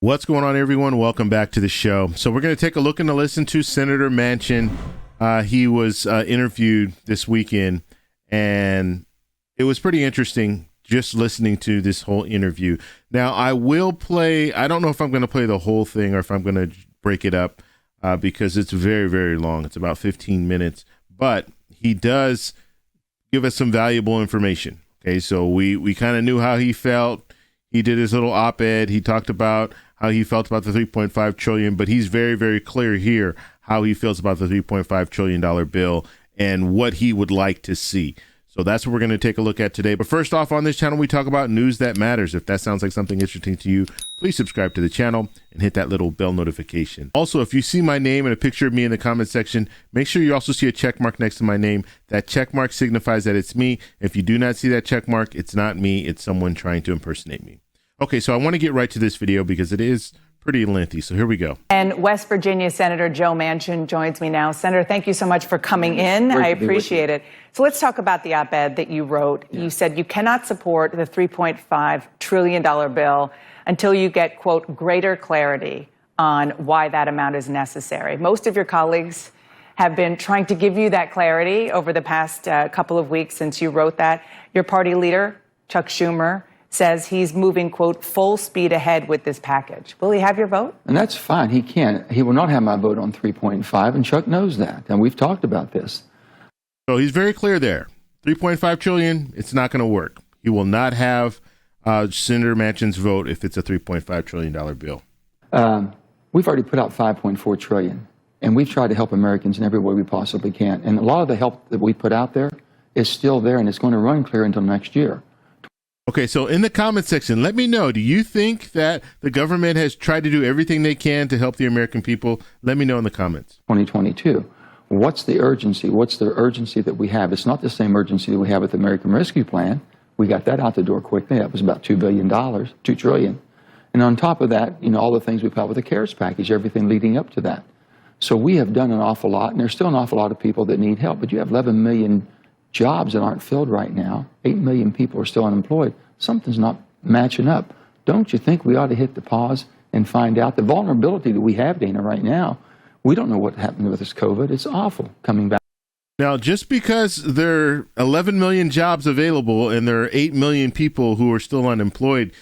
What's going on, everyone? Welcome back to the show. So we're going to take a look and listen to Senator Manchin. He was interviewed this weekend, and it was pretty interesting just listening to this whole interview. Now, I will play, I don't know if I'm going to play the whole thing or if I'm going to break it up because it's very, very long. It's about 15 minutes, but he does give us some valuable information. Okay, so we kind of knew how he felt. He did his little op-ed. He talked about how he felt about the $3.5 trillion, but he's very, very clear here how he feels about the $3.5 trillion bill and what he would like to see. So that's what we're going to take a look at today. But first off, on this channel, we talk about news that matters. If that sounds like something interesting to you, please subscribe to the channel and hit that little bell notification. Also, if you see my name and a picture of me in the comment section, make sure you also see a check mark next to my name. That check mark signifies that it's me. If you do not see that check mark, it's not me. It's someone trying to impersonate me. Okay, so I want to get right to this video because it is pretty lengthy. So here we go. And West Virginia Senator Joe Manchin joins me now. Senator, thank you so much for coming in. I appreciate it. So let's talk about the op-ed that you wrote. Yeah. You said you cannot support the $3.5 trillion bill until you get, quote, greater clarity on why that amount is necessary. Most of your colleagues have been trying to give you that clarity over the past couple of weeks since you wrote that. Your party leader, Chuck Schumer, says he's moving, quote, full speed ahead with this package. Will he have your vote? And that's fine. He can. He will not have my vote on 3.5, and Chuck knows that. And we've talked about this. So he's very clear there. 3.5 trillion, it's not going to work. He will not have Senator Manchin's vote if it's a $3.5 trillion bill. We've already put out $5.4 trillion, and we've tried to help Americans in every way we possibly can. And a lot of the help that we put out there is still there, and it's going to run clear until next year. Okay, so in the comment section, let me know, do you think that the government has tried to do everything they can to help the American people? Let me know in the comments. 2022. What's the urgency? What's the urgency that we have? It's not the same urgency that we have with the American Rescue Plan. We got that out the door quickly. That was about $2 billion, $2 trillion. And on top of that, you know, all the things we've got with the CARES package, everything leading up to that. So we have done an awful lot, and there's still an awful lot of people that need help. But you have 11 million jobs that aren't filled right now. 8 million people are still unemployed. Something's not matching up. Don't you think we ought to hit the pause and find out the vulnerability that we have, Dana, right now? We don't know what happened with this COVID. It's awful coming back. Now, just because there are 11 million jobs available and there are 8 million people who are still unemployed,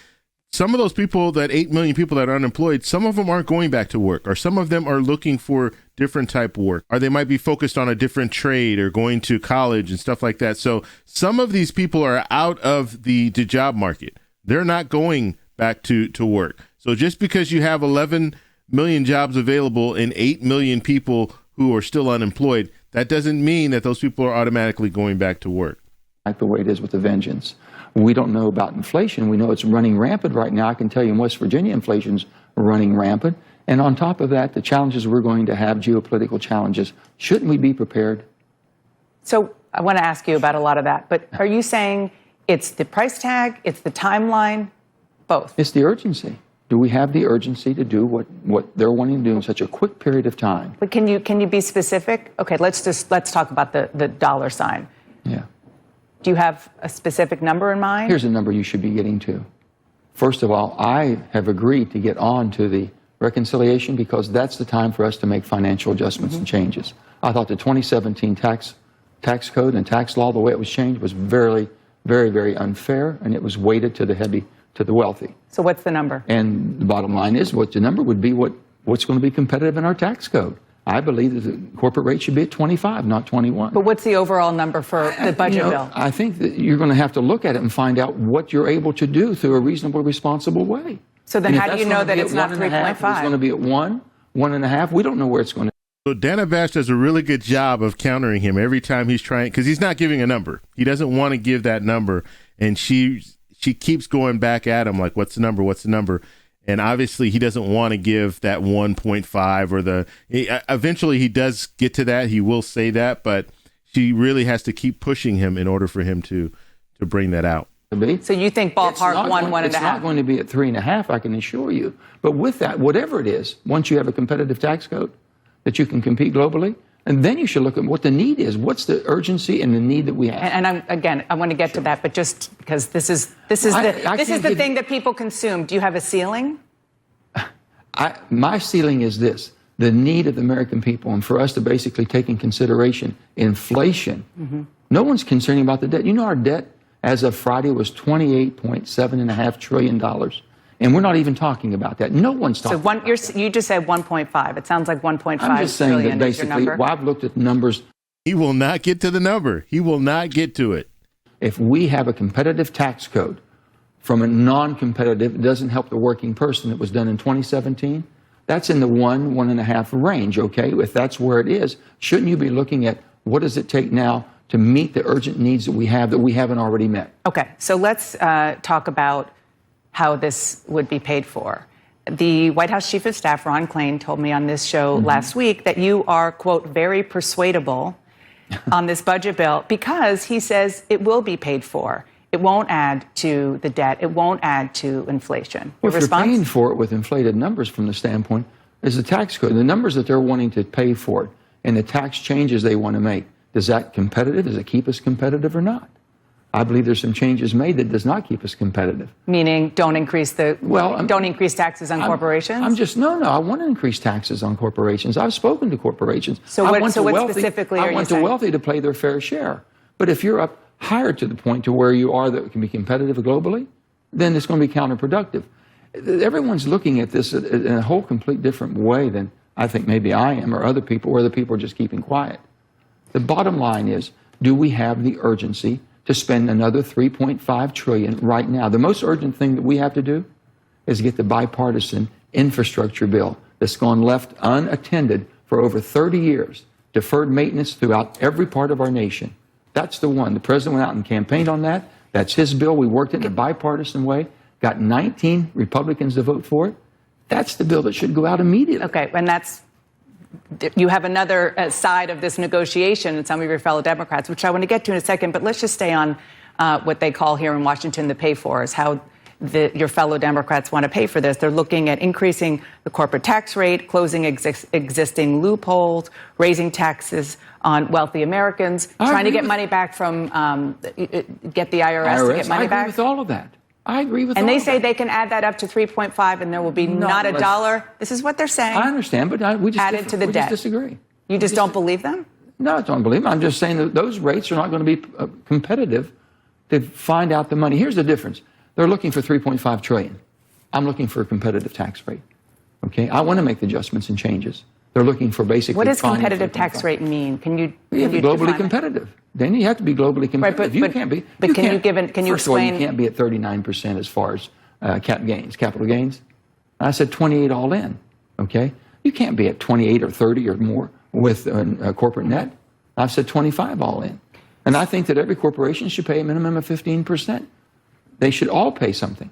some of those people, that 8 million people that are unemployed, some of them aren't going back to work, or some of them are looking for different type of work, or they might be focused on a different trade or going to college and stuff like that. So some of these people are out of the job market. They're not going back to work. So just because you have 11 million jobs available and 8 million people who are still unemployed, that doesn't mean that those people are automatically going back to work. Like the way it is with the vengeance. We don't know about inflation. We know it's running rampant right now. I can tell you in West Virginia, inflation's running rampant. And on top of that, the challenges we're going to have, geopolitical challenges. Shouldn't we be prepared? So I want to ask you about a lot of that. But are you saying it's the price tag, it's the timeline, both? It's the urgency. Do we have the urgency to do what they're wanting to do in such a quick period of time? But can you be specific? Okay, let's talk about the dollar sign. Yeah. Do you have a specific number in mind? Here's a number you should be getting to. First of all, I have agreed to get on to the reconciliation because that's the time for us to make financial adjustments and changes. I thought the 2017 tax code and tax law, the way it was changed, was very, very, very unfair, and it was weighted to the wealthy. So what's the number? And the bottom line is what the number would be what's going to be competitive in our tax code. I believe that the corporate rate should be at 25, not 21. But what's the overall number for the budget bill? I think that you're going to have to look at it and find out what you're able to do through a reasonable, responsible way. So then how do you know that it's not 3.5? It's going to be at 1, 1.5. We don't know where it's going to be. So Dana Bash does a really good job of countering him every time he's trying, because he's not giving a number. He doesn't want to give that number. And she keeps going back at him like, what's the number? What's the number? And obviously he doesn't want to give that 1.5 or eventually he does get to that. He will say that, but she really has to keep pushing him in order for him to bring that out. So you think ballpark 1.5? It's not going to be at 3.5, I can assure you. But with that, whatever it is, once you have a competitive tax code that you can compete globally, and then you should look at what the need is. What's the urgency and the need that we have? And I want to get to that, but just because this is the thing that people consume. Do you have a ceiling? My ceiling is this: the need of the American people, and for us to basically take in consideration inflation. No one's concerning about the debt. You know, our debt as of Friday was $28.75 trillion. And we're not even talking about that. No one's talking about that. You just said 1.5. It sounds like 1.5 I'm just saying trillion that is your basically, number. well, I've looked at the numbers. He will not get to the number. He will not get to it. If we have a competitive tax code from a non-competitive, it doesn't help the working person that was done in 2017, that's in the 1.5 range, okay? If that's where it is, shouldn't you be looking at what does it take now to meet the urgent needs that we haven't already met? Okay, so let's talk about how this would be paid for. The White House Chief of Staff, Ron Klain, told me on this show last week that you are, quote, very persuadable on this budget bill because he says it will be paid for. It won't add to the debt. It won't add to inflation. Well, if you're paying for it with inflated numbers from the standpoint, is the tax code, the numbers that they're wanting to pay for it, and the tax changes they want to make, is that competitive? Does it keep us competitive or not? I believe there's some changes made that does not keep us competitive. Meaning don't increase taxes on corporations? No, I want to increase taxes on corporations. I've spoken to corporations. So what specifically are you saying? I want the wealthy to play their fair share. But if you're up higher to the point to where you are that can be competitive globally, then it's going to be counterproductive. Everyone's looking at this in a whole complete different way than I think maybe I am or other people, where the people are just keeping quiet. The bottom line is, do we have the urgency to spend another $3.5 trillion right now? The most urgent thing that we have to do is get the bipartisan infrastructure bill that's gone left unattended for over 30 years, deferred maintenance throughout every part of our nation. That's the one. The president went out and campaigned on that. That's his bill. We worked it in a bipartisan way, got 19 Republicans to vote for it. That's the bill that should go out immediately. Okay, and you have another side of this negotiation and some of your fellow Democrats, which I want to get to in a second, but let's just stay on what they call here in Washington the pay-fors, how your fellow Democrats want to pay for this. They're looking at increasing the corporate tax rate, closing existing loopholes, raising taxes on wealthy Americans, trying to get money back from, get the IRS to get money back. I agree with all of that. I agree with all of that. And they say they can add that up to 3.5 and there will be not a dollar. This is what they're saying. I understand, but we just added to the debt. Just disagree. You just don't believe them? No, I don't believe them. I'm just saying that those rates are not going to be competitive to find out the money. Here's the difference. They're looking for $3.5 trillion. I'm looking for a competitive tax rate. Okay? I want to make the adjustments and changes. They're looking for basically. What does competitive tax rate mean? Can you globally competitive? Then you have to be globally competitive. Right, you can't be. But can you explain? First of all, you can't be at 39% as far as capital gains. I said 28 all in. Okay, you can't be at 28 or 30 or more with corporate net. I've said 25 all in, and I think that every corporation should pay a minimum of 15%. They should all pay something.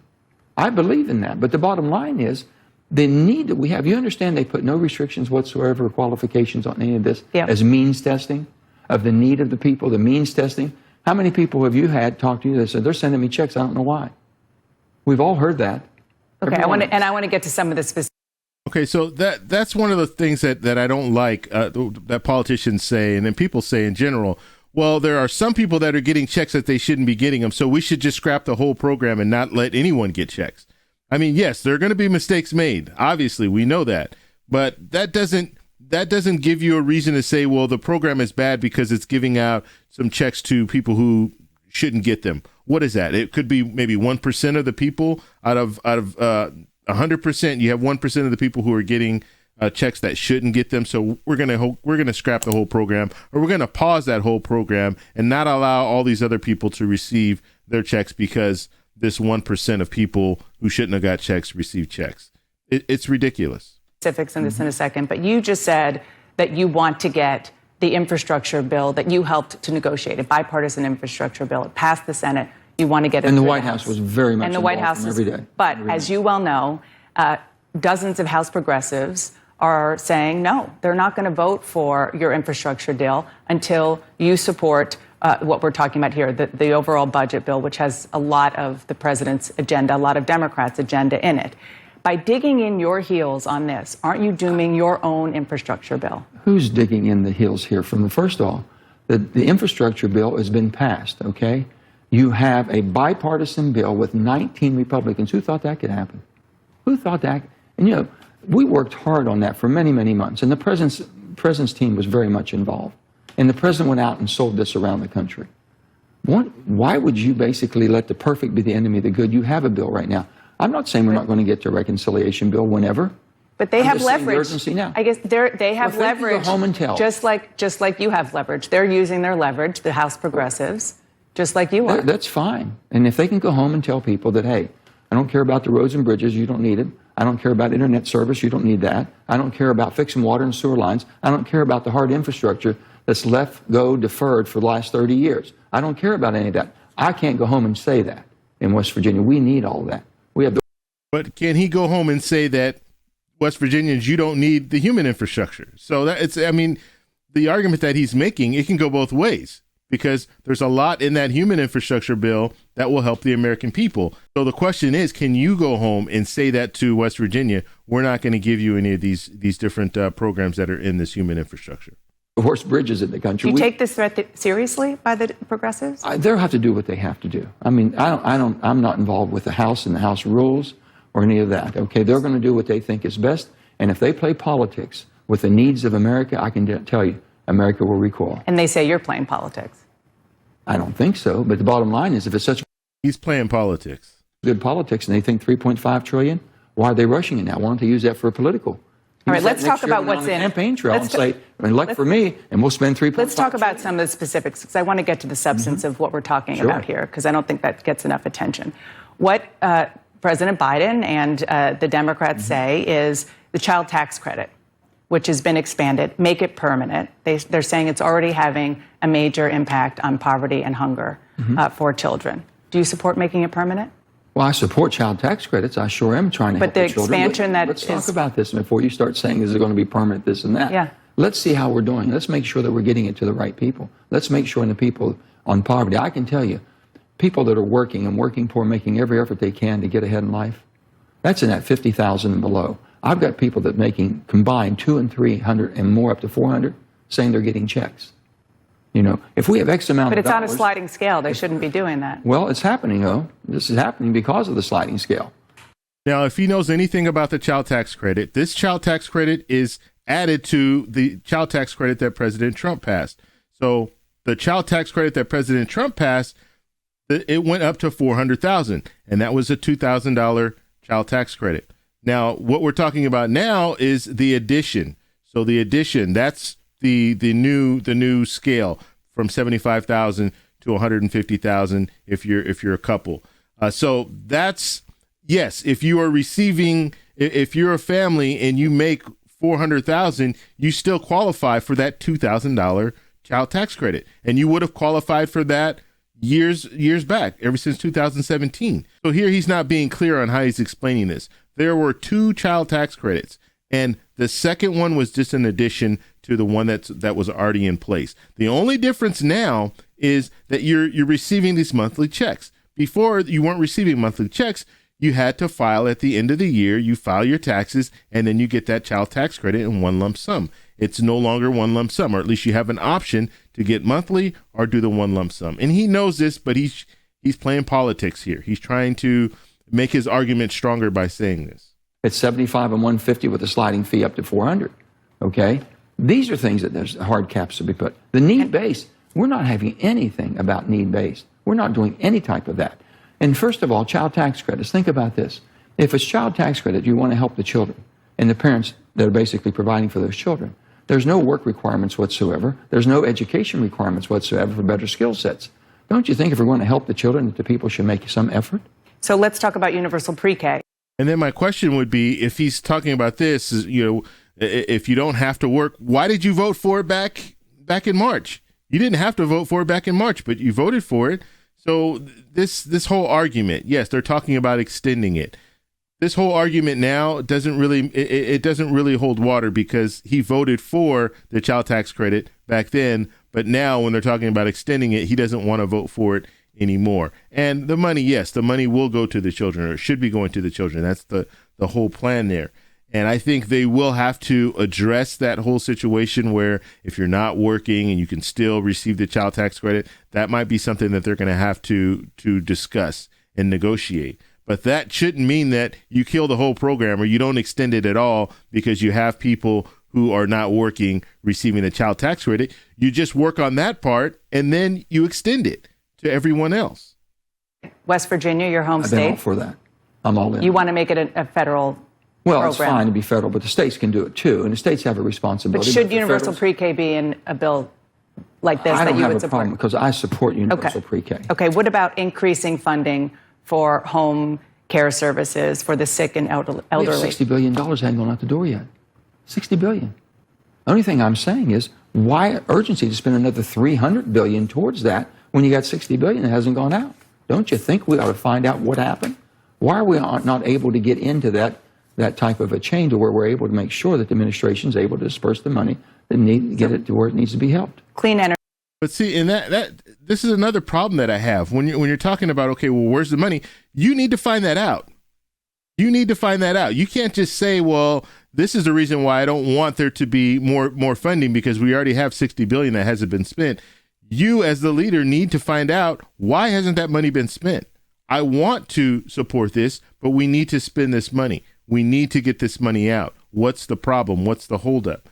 I believe in that. But the bottom line is, the need that we have, you understand they put no restrictions whatsoever or qualifications on any of this as means testing of the need of the people, the means testing. How many people have you had talk to you that said, they're sending me checks, I don't know why? We've all heard that. Okay, I want to get to some of the specifics. Okay, so that's one of the things that I don't like that politicians say, and then people say in general, well, there are some people that are getting checks that they shouldn't be getting them, so we should just scrap the whole program and not let anyone get checks. I mean, yes, there are going to be mistakes made. Obviously, we know that. But that doesn't give you a reason to say, well, the program is bad because it's giving out some checks to people who shouldn't get them. What is that? It could be maybe 1% of the people out of 100%. You have 1% of the people who are getting checks that shouldn't get them. So we're gonna scrap the whole program, or we're gonna pause that whole program and not allow all these other people to receive their checks because this 1% of people who shouldn't have got checks receive checks. It's ridiculous. Specifics in this in a second, but you just said that you want to get the infrastructure bill that you helped to negotiate, a bipartisan infrastructure bill. It passed the Senate. You want to get it and through the White House was very much and the White House every day. But as you well know, dozens of House progressives are saying no, they're not going to vote for your infrastructure deal until you support what we're talking about here, the overall budget bill, which has a lot of the president's agenda, a lot of Democrats' agenda in it. By digging in your heels on this, aren't you dooming your own infrastructure bill? Who's digging in the heels here? First of all, the infrastructure bill has been passed, okay? You have a bipartisan bill with 19 Republicans. Who thought that could happen? Who thought that? And we worked hard on that for many, many months, and the president's team was very much involved. And the president went out and sold this around the country. Why would you basically let the perfect be the enemy of the good? You have a bill right now. I'm not saying we're not going to get to a reconciliation bill whenever. But they have leverage. The urgency now. I guess they have leverage. Go home and tell. Just like you have leverage. They're using their leverage, the House progressives, just like you are. That's fine. And if they can go home and tell people that, hey, I don't care about the roads and bridges, you don't need it. I don't care about internet service, you don't need that. I don't care about fixing water and sewer lines. I don't care about the hard infrastructure that's deferred for the last 30 years. I don't care about any of that. I can't go home and say that in West Virginia. We need all of that. But can he go home and say that West Virginians, you don't need the human infrastructure? So the argument that he's making, it can go both ways, because there's a lot in that human infrastructure bill that will help the American people. So the question is, can you go home and say that to West Virginia? We're not going to give you any of these different programs that are in this human infrastructure. Worst bridges in the country. Do you take this threat seriously by the progressives? They'll have to do what they have to do. I'm not involved with the House and the House rules or any of that. Okay, they're going to do what they think is best. And if they play politics with the needs of America, I can tell you, America will recoil. And they say you're playing politics. I don't think so. But the bottom line is, if it's such he's playing politics, good politics, and they think 3.5 trillion, why are they rushing it now? Why don't they use that for political? All right, let's talk about what's in. Campaign trail and say, elect for me, and we'll spend 3.5. Let's talk about some of the specifics, because I want to get to the substance of what we're talking about here, because I don't think that gets enough attention. What President Biden and the Democrats say is the child tax credit, which has been expanded, make it permanent. They're saying it's already having a major impact on poverty and hunger for children. Do you support making it permanent? Well, I support child tax credits. I sure am trying to help the children. But the expansion let's talk about this before you start saying, is it going to be permanent, this and that? Yeah. Let's see how we're doing. Let's make sure that we're getting it to the right people. Let's make sure the people on poverty. I can tell you, people that are working and working poor, making every effort they can to get ahead in life, that's in that 50,000 and below. I've got people that making combined 200 and 300 and more up to 400 saying they're getting checks. You know, if we have X amount of dollars. But it's on a sliding scale. They shouldn't be doing that. Well, it's happening, though. This is happening because of the sliding scale. Now, if he knows anything about the child tax credit, this child tax credit is added to the child tax credit that President Trump passed. So the child tax credit that President Trump passed, it went up to $400,000, and that was a $2,000 child tax credit. Now, what we're talking about now is the addition. So the addition, that's the new scale from 75,000 to 150,000 if you're a couple. So that's, yes, if you are receiving, if you're a family and you make 400,000, you still qualify for that $2,000 child tax credit, and you would have qualified for that years back, ever since 2017. So here he's not being clear on how he's explaining this. There were two child tax credits, and the second one was just an addition to the one that was already in place. The only difference now is that you're receiving these monthly checks. Before, you weren't receiving monthly checks. You had to file at the end of the year. You file your taxes, and then you get that child tax credit in one lump sum. It's no longer one lump sum, or at least you have an option to get monthly or do the one lump sum. And he knows this, but he's playing politics here. He's trying to make his argument stronger by saying this. It's 75 and 150 with a sliding fee up to 400. Okay? These are things that there's hard caps to be put. The need-based, we're not having anything about need-based. We're not doing any type of that. And first of all, child tax credits. Think about this. If it's child tax credit, you want to help the children and the parents that are basically providing for those children. There's no work requirements whatsoever. There's no education requirements whatsoever for better skill sets. Don't you think if we're going to help the children that the people should make some effort? So let's talk about universal pre-K. And then my question would be, if he's talking about this, if you don't have to work, why did you vote for it back in March? You didn't have to vote for it back in March, but you voted for it. So this whole argument, yes, they're talking about extending it. This whole argument now doesn't really hold water, because he voted for the child tax credit back then, but now when they're talking about extending it, he doesn't want to vote for it anymore. And the money, yes, the money will go to the children, or should be going to the children. That's the whole plan there. And I think they will have to address that whole situation where if you're not working and you can still receive the child tax credit, that might be something that they're going to have to discuss and negotiate. But that shouldn't mean that you kill the whole program or you don't extend it at all because you have people who are not working receiving a child tax credit. You just work on that part and then you extend it to everyone else. West Virginia, your home I've been state. all for that. I'm all in. You want to make it a federal Well, program. it's fine to be federal, but the states can do it too, and the states have a But responsibility. should universal pre-K be in a bill like this I that don't you have would a problem support? because I support universal pre-K. Okay, what about increasing funding for home care services for the sick and We have elderly? $60 billion hadn't gone out the door yet. $60 billion. The only thing I'm saying is, why urgency to spend another $300 billion towards that when you got $60 billion that hasn't gone out? Don't you think we ought to find out what happened? Why are we not able to get into that type of a chain to where we're able to make sure that the administration is able to disperse the money and get it to where it needs to be helped? Clean energy. But see, and this is another problem that I have when you're talking about, okay, well, where's the money? You need to find that out. You need to find that out. You can't just say, well, this is the reason why I don't want there to be more funding because we already have $60 billion that hasn't been spent. You as the leader need to find out, why hasn't that money been spent? I want to support this, but we need to spend this money. We need to get this money out. What's the problem? What's the holdup?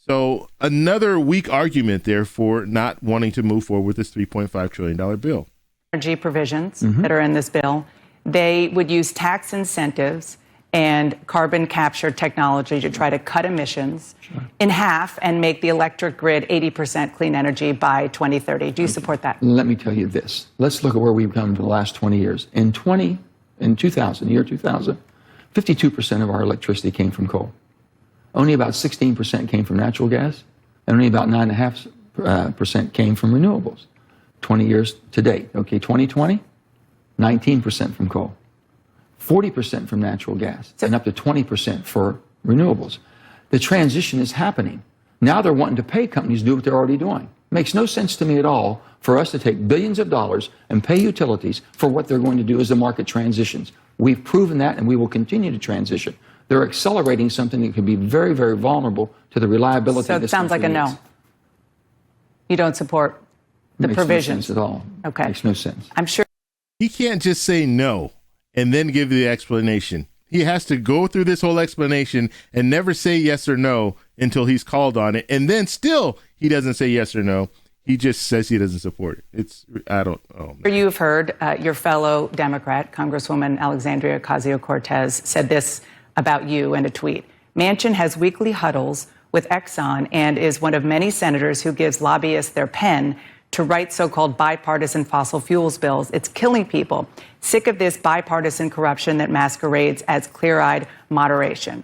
So another weak argument there for not wanting to move forward with this $3.5 trillion bill. Energy provisions that are in this bill, they would use tax incentives and carbon capture technology to try to cut emissions in half and make the electric grid 80% clean energy by 2030. Do you support that? Let me tell you this. Let's look at where we've come in the last 20 years. In 2000, year 2000, 52% of our electricity came from coal. Only about 16% came from natural gas, and only about 9.5% came from renewables. 20 years to date. Okay, 2020, 19% from coal, 40% from natural gas, and up to 20% for renewables. The transition is happening. Now they're wanting to pay companies to do what they're already doing. Makes no sense to me at all for us to take billions of dollars and pay utilities for what they're going to do as the market transitions. We've proven that, and we will continue to transition. They're accelerating something that could be very, very vulnerable to the reliability So of it this sounds like a country no. You don't support the provisions. Makes no sense at all. Okay. Makes no sense. I'm sure. He can't just say no and then give the explanation. He has to go through this whole explanation and never say yes or no until he's called on it. And then still he doesn't say yes or no. He just says he doesn't support it. You've heard your fellow Democrat, Congresswoman Alexandria Ocasio-Cortez, said this about you in a tweet. Manchin has weekly huddles with Exxon and is one of many senators who gives lobbyists their pen to write so-called bipartisan fossil fuels bills. It's killing people. Sick of this bipartisan corruption that masquerades as clear-eyed moderation.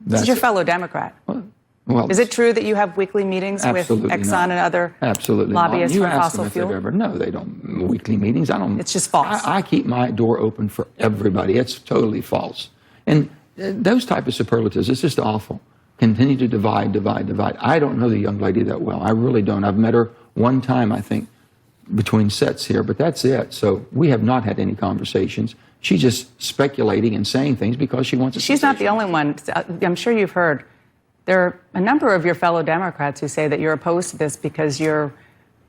This is your fellow Democrat. Well, is it true that you have weekly meetings with Exxon and other lobbyists for fossil fuel? No, they don't. Weekly meetings, I don't. It's just false. I keep my door open for everybody. It's totally false. And those type of superlatives, it's just awful. Continue to divide. I don't know the young lady that well. I really don't. I've met her one time, I think, between sets here, but that's it. So we have not had any conversations. She's just speculating and saying things because she wants to. She's not the only one. I'm sure you've heard. There are a number of your fellow Democrats who say that you're opposed to this because you're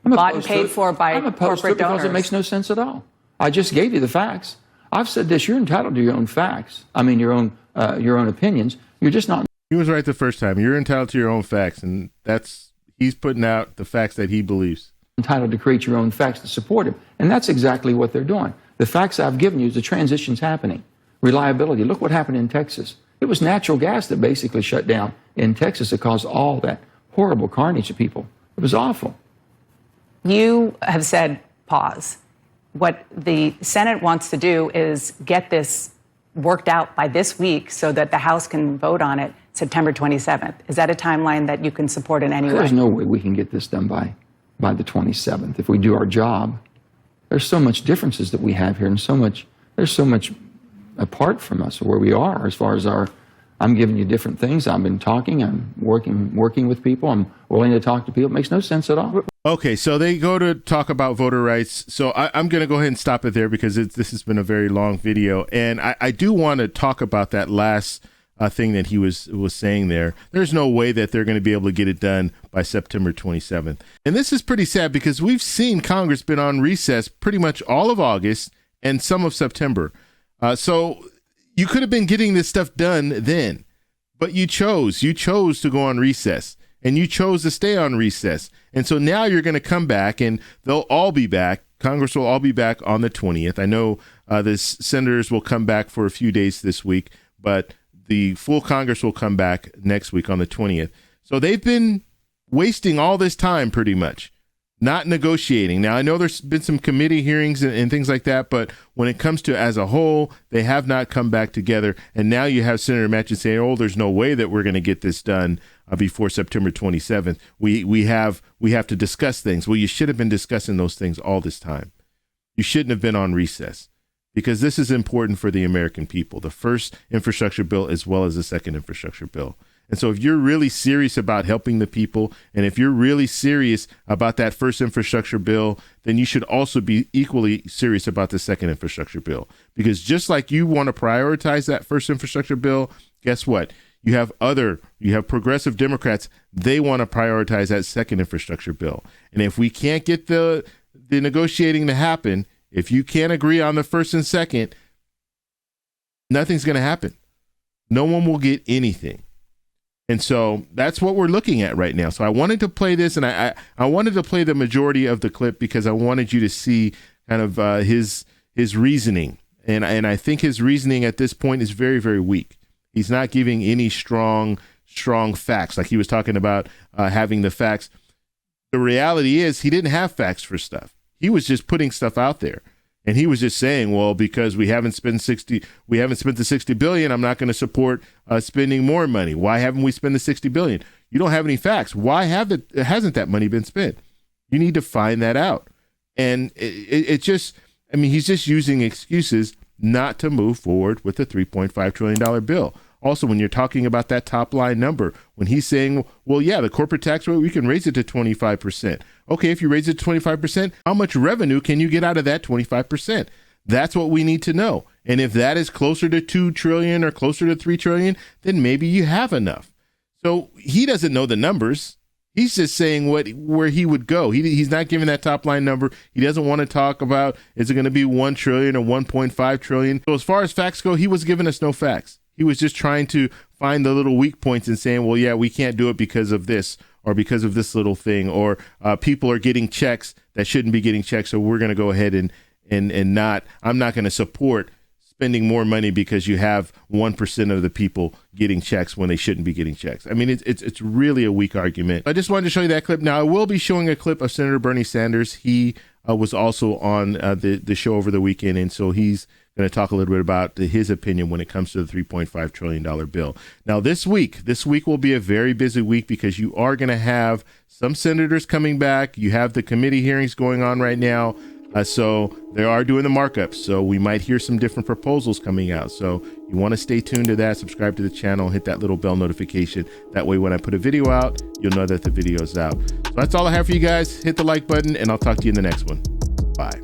bought and paid for by corporate donors. I'm opposed to it because it makes no sense at all. I just gave you the facts. I've said this. You're entitled to your own facts. I mean, your own opinions. You're just not. He was right the first time. You're entitled to your own facts, and he's putting out the facts that he believes. Entitled to create your own facts to support him, and that's exactly what they're doing. The facts I've given you is the transition's happening. Reliability. Look what happened in Texas. It was natural gas that basically shut down in Texas that caused all that horrible carnage to people. It was awful. You have said pause. What the Senate wants to do is get this worked out by this week so that the House can vote on it September 27th. Is that a timeline that you can support in any way? There's no way we can get this done by the 27th if we do our job. There's so much differences that we have here, and there's so much apart from us where we are as far as I'm giving you different things. I've been talking. I'm working with people. I'm willing to talk to people. It makes no sense at all. Okay, so they go to talk about voter rights. So I'm going to go ahead and stop it there because this has been a very long video. And I do want to talk about that last thing that he was saying there. There's no way that they're going to be able to get it done by September 27th. And this is pretty sad because we've seen Congress been on recess pretty much all of August and some of September. So you could have been getting this stuff done then, but you chose to go on recess, and you chose to stay on recess. And so now you're going to come back, and they'll all be back. Congress will all be back on the 20th. I know the senators will come back for a few days this week, but the full Congress will come back next week on the 20th. So they've been wasting all this time pretty much, not negotiating. Now, I know there's been some committee hearings and things like that, but when it comes to as a whole, they have not come back together. And now you have Senator Manchin saying, oh, there's no way that we're going to get this done before September 27th. We have to discuss things. Well, you should have been discussing those things all this time. You shouldn't have been on recess, because this is important for the American people, the first infrastructure bill as well as the second infrastructure bill. And so if you're really serious about helping the people, and if you're really serious about that first infrastructure bill, then you should also be equally serious about the second infrastructure bill. Because just like you want to prioritize that first infrastructure bill, guess what? You have progressive Democrats, they want to prioritize that second infrastructure bill. And if we can't get the negotiating to happen, if you can't agree on the first and second, nothing's going to happen. No one will get anything. And so that's what we're looking at right now. So I wanted to play this, and I wanted to play the majority of the clip because I wanted you to see kind of his reasoning. And I think his reasoning at this point is very, very weak. He's not giving any strong facts, like he was talking about having the facts. The reality is he didn't have facts for stuff. He was just putting stuff out there. And he was just saying, well, because we haven't spent the $60 billion, I'm not going to support spending more money. Why haven't we spent the $60 billion? You don't have any facts. Why hasn't that money been spent? You need to find that out. And he's just using excuses not to move forward with the $3.5 trillion bill. Also, when you're talking about that top line number, when he's saying, well, yeah, the corporate tax rate, we can raise it to 25%. Okay, if you raise it to 25%, how much revenue can you get out of that 25%? That's what we need to know. And if that is closer to 2 trillion or closer to 3 trillion, then maybe you have enough. So he doesn't know the numbers. He's just saying where he would go. He's not giving that top line number. He doesn't want to talk about, is it going to be 1 trillion or 1.5 trillion? So as far as facts go, he was giving us no facts. He was just trying to find the little weak points and saying, well, yeah, we can't do it because of this or because of this little thing, or people are getting checks that shouldn't be getting checks. So we're going to go ahead and I'm not going to support spending more money because you have 1% of the people getting checks when they shouldn't be getting checks. I mean, it's really a weak argument. I just wanted to show you that clip. Now, I will be showing a clip of Senator Bernie Sanders. He was also on the show over the weekend, and so he's going to talk a little bit about his opinion when it comes to the $3.5 trillion bill. Now, this week will be a very busy week because you are going to have some senators coming back. You have the committee hearings going on right now. So they are doing the markups. So we might hear some different proposals coming out. So you want to stay tuned to that, subscribe to the channel, hit that little bell notification. That way, when I put a video out, you'll know that the video is out. So that's all I have for you guys. Hit the like button, and I'll talk to you in the next one. Bye.